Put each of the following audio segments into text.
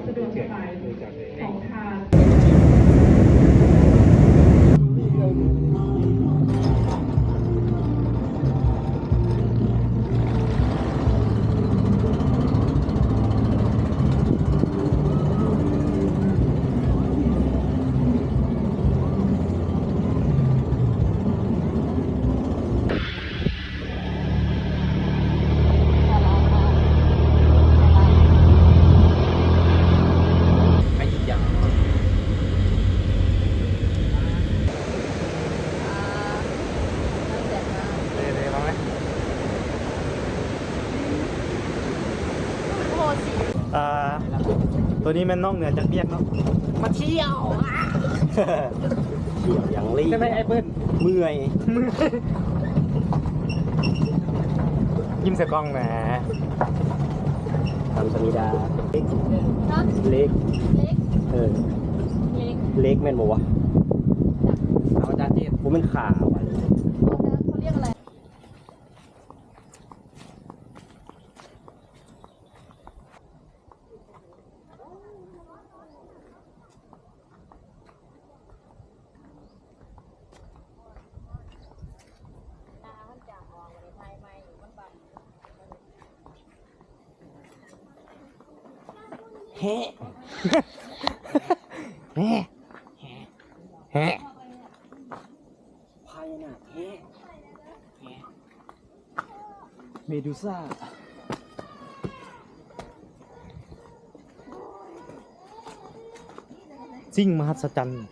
สะดวกสบายของทาง ตัวนี้มันนอกเหนือจากเปียกเนาะมาเที่ยวเที่ยวอย่างรีบใช่ไหมไอ้เบิ้ลเมื่อยยิ้มเสกล้องนะทำสมิดาเล็กเล็กเล็กแม่นบอกวะเอาจานเจ็ดผมเป็นขาว่ะเขาเรียกอะไรเฮ้เฮ้เฮ้พายน่ะเฮ้เมดูซ่าสิ่งมหัศจรรย์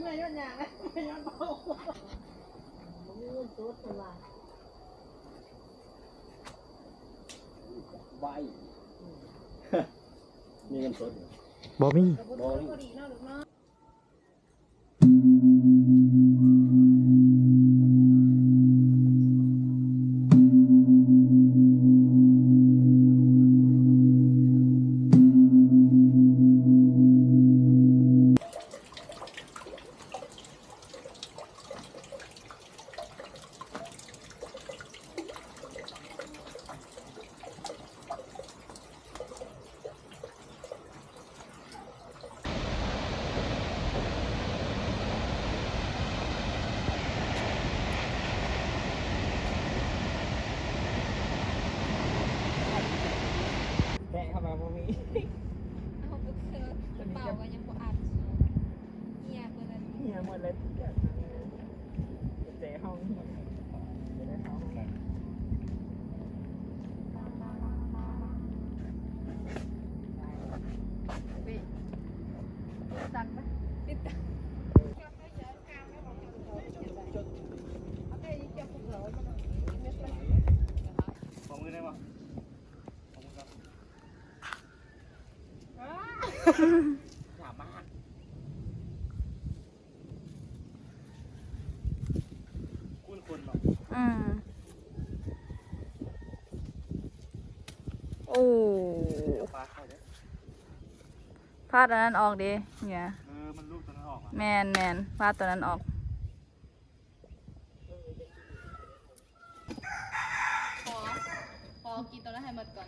ไม่ย้อนอย่างนะไม่ย้อนเบาไม่ย้อนตัวตัวใบมีเงินสดบอมี่บอมี่แกะเข้ามาบอมี่เอาไปเถอะเป่ากันยังบ่อัดเฮียเปิดอะไรเฮียหมดเลยเจ๊ห้องจะได้เข้าห้องนั้นตังไหมติดตังของมือได้ปะของมือครับหยาบมากคุ้นคนหรอโอ้ปลาเข้าเด้ พาดอันนั้นออกดิเนี่ยมันลูกตัวนั้นออกแมนพาดตัวนั้นออกพอกินตัวนั้นให้หมดก่อน